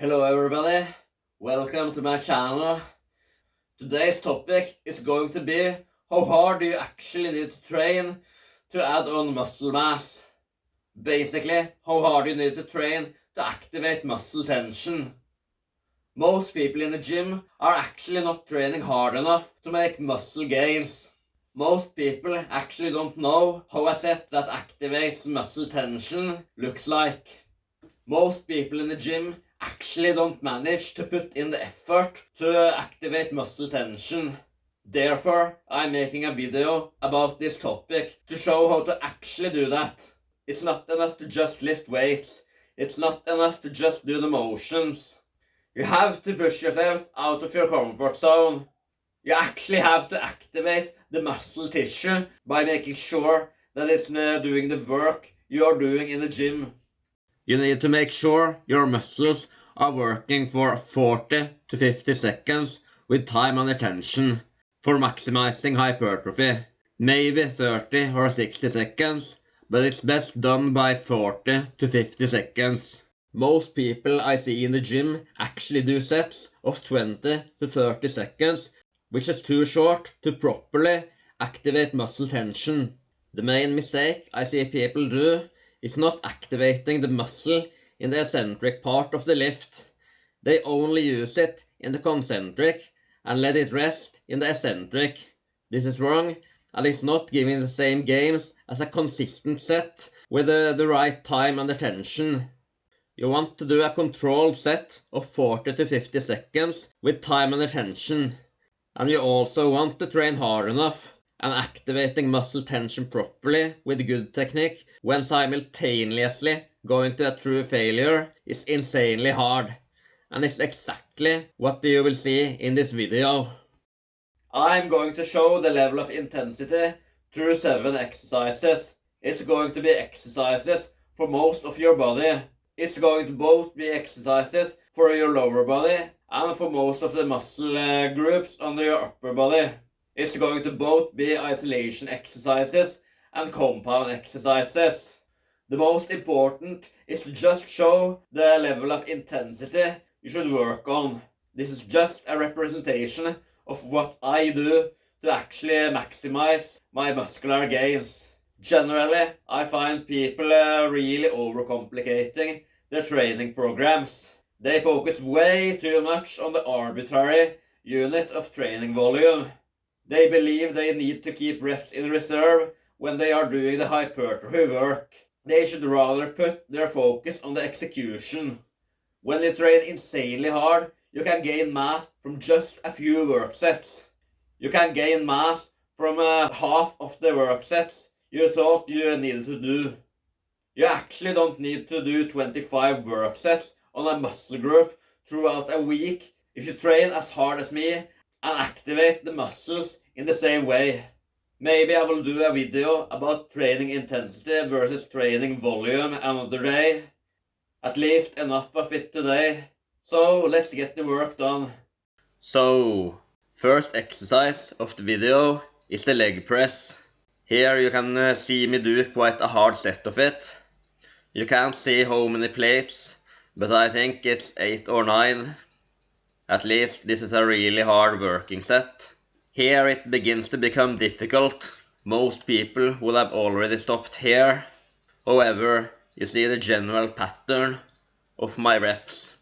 Hello everybody, welcome to my channel. Today's topic is going to be how hard do you actually need to train to add on muscle mass. Basically, how hard you need to train to activate muscle tension. Most people in the gym are actually not training hard enough to make muscle gains. Most people actually don't know how a set that activates muscle tension looks like. Most people in the gym actually don't manage to put in the effort to activate muscle tension. Therefore, I'm making a video about this topic to show how to actually do that. It's not enough to just lift weights. It's not enough to just do the motions. You have to push yourself out of your comfort zone. You actually have to activate the muscle tissue by making sure that it's doing the work you're doing in the gym. You need to make sure your muscles are working for 40 to 50 seconds with time under tension for maximizing hypertrophy. Maybe 30 or 60 seconds, but it's best done by 40 to 50 seconds. Most people I see in the gym actually do sets of 20 to 30 seconds, which is too short to properly activate muscle tension. The main mistake I see people do is not activating the muscle in the eccentric part of the lift. They only use it in the concentric and let it rest in the eccentric. This is wrong, and it's not giving the same gains as a consistent set with the right time under tension. You want to do a controlled set of 40 to 50 seconds with time under tension. And you also want to train hard enough and activating muscle tension properly with good technique when simultaneously going to a true failure is insanely hard. And it's exactly what you will see in this video. I'm going to show the level of intensity through 7 exercises. It's going to be exercises for most of your body. It's going to both be exercises for your lower body and for most of the muscle groups under your upper body. It's going to both be isolation exercises and compound exercises. The most important is to just show the level of intensity you should work on. This is just a representation of what I do to actually maximize my muscular gains. Generally, I find people really overcomplicating their training programs. They focus way too much on the arbitrary unit of training volume. They believe they need to keep reps in reserve when they are doing the hypertrophy work. They should rather put their focus on the execution. When you train insanely hard, you can gain mass from just a few work sets. You can gain mass from half of the work sets you thought you needed to do. You actually don't need to do 25 work sets on a muscle group throughout a week if you train as hard as me and activate the muscles in the same way. Maybe I will do a video about training intensity versus training volume another day. At least enough of it today. So let's get the work done. So, first exercise of the video is the leg press. Here you can see me do quite a hard set of it. You can't see how many plates, but I think it's 8 or 9. At least this is a really hard working set. Here it begins to become difficult. Most people will have already stopped here. However, you see the general pattern of my reps.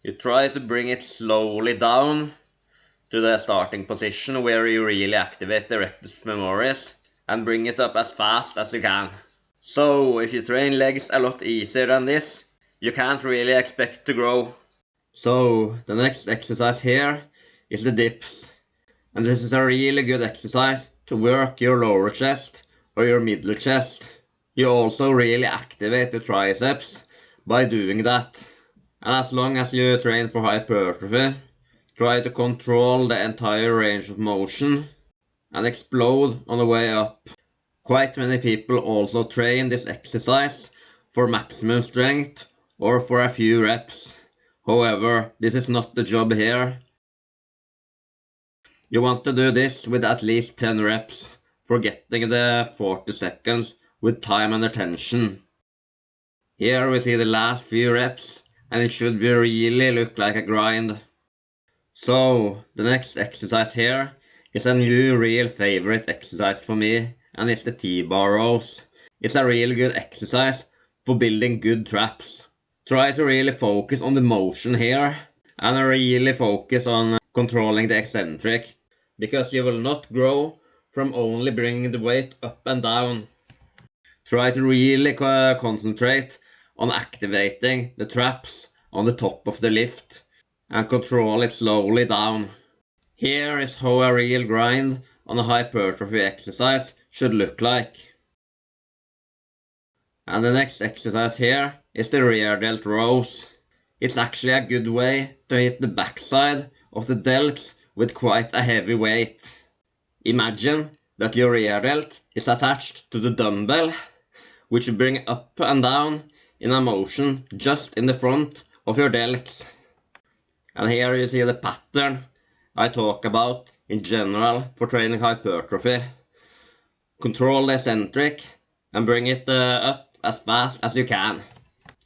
You try to bring it slowly down to the starting position where you really activate the rectus femoris and bring it up as fast as you can. So, if you train legs a lot easier than this, you can't really expect to grow. So, the next exercise here is the dips. And this is a really good exercise to work your lower chest or your middle chest. You also really activate the triceps by doing that. And as long as you train for hypertrophy, try to control the entire range of motion and explode on the way up. Quite many people also train this exercise for maximum strength or for a few reps. However, this is not the job here. You want to do this with at least 10 reps for getting the 40 seconds with time under tension. Here we see the last few reps and it should be really look like a grind. So the next exercise here is a new real favorite exercise for me, and it's the T-bar rows. It's a really good exercise for building good traps. Try to really focus on the motion here and really focus on controlling the eccentric, because you will not grow from only bringing the weight up and down. Try to really concentrate on activating the traps on the top of the lift and control it slowly down. Here is how a real grind on a hypertrophy exercise should look like. And the next exercise here is the rear delt rows. It's actually a good way to hit the backside of the delts with quite a heavy weight. Imagine that your rear delt is attached to the dumbbell, which you bring up and down in a motion just in the front of your delts. And here you see the pattern I talk about in general for training hypertrophy. Control the eccentric and bring it up as fast as you can.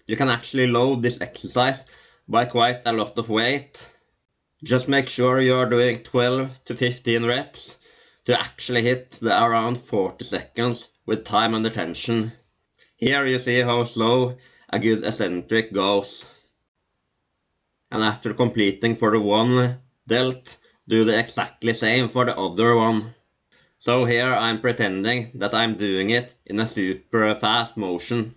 You can actually load this exercise by quite a lot of weight. Just make sure you are doing 12 to 15 reps to actually hit the around 40 seconds with time under tension. Here you see how slow a good eccentric goes. And after completing for the one delt, do the exactly same for the other one. So here I'm pretending that I'm doing it in a super fast motion.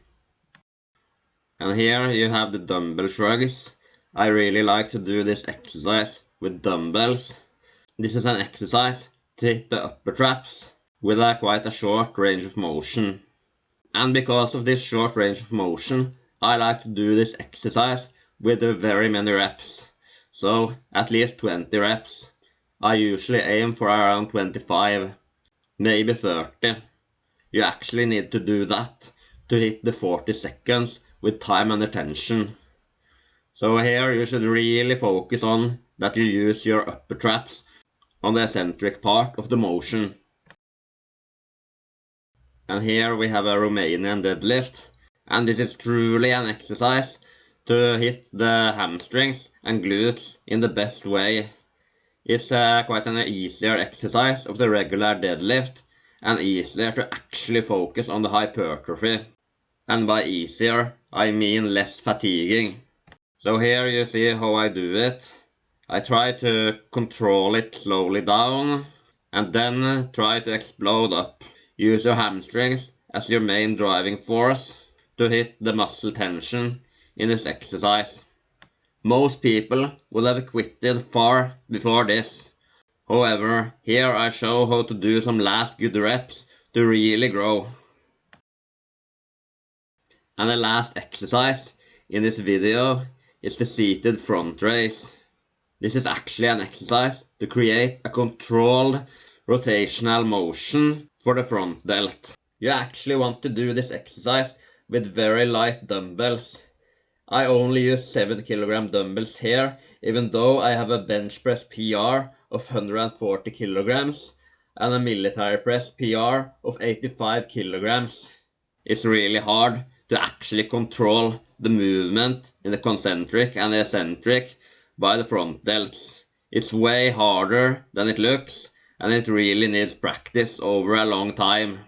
And here you have the dumbbell shrugs. I really like to do this exercise with dumbbells. This is an exercise to hit the upper traps with quite a short range of motion. And because of this short range of motion, I like to do this exercise with very many reps. So at least 20 reps. I usually aim for around 25, maybe 30. You actually need to do that to hit the 40 seconds with time and attention. So here you should really focus on that you use your upper traps on the eccentric part of the motion. And here we have a Romanian deadlift, and this is truly an exercise to hit the hamstrings and glutes in the best way. It's quite an easier exercise of the regular deadlift, and easier to actually focus on the hypertrophy. And by easier, I mean less fatiguing. So here you see how I do it. I try to control it slowly down, and then try to explode up. Use your hamstrings as your main driving force to hit the muscle tension in this exercise. Most people will have quitted far before this. However, here I show how to do some last good reps to really grow. And the last exercise in this video is the seated front raise. This is actually an exercise to create a controlled rotational motion for the front delt. You actually want to do this exercise with very light dumbbells. I only use 7 kg dumbbells here, even though I have a bench press PR of 140 kg and a military press PR of 85 kg. It's really hard to actually control the movement in the concentric and the eccentric by the front delts. It's way harder than it looks, and it really needs practice over a long time.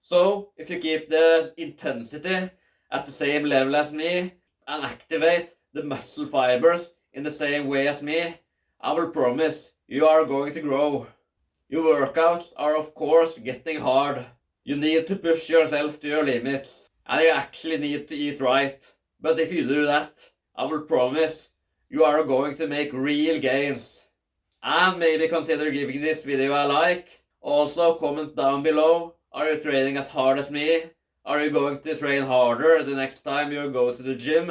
So, if you keep the intensity at the same level as me and activate the muscle fibers in the same way as me, I will promise you are going to grow. Your workouts are of course getting hard. You need to push yourself to your limits, and you actually need to eat right. But if you do that, I will promise you are going to make real gains. And maybe consider giving this video a like. Also comment down below, are you training as hard as me? Are you going to train harder the next time you go to the gym?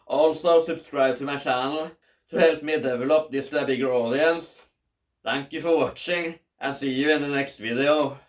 Also subscribe to my channel to help me develop this to a bigger audience. Thank you for watching, and see you in the next video.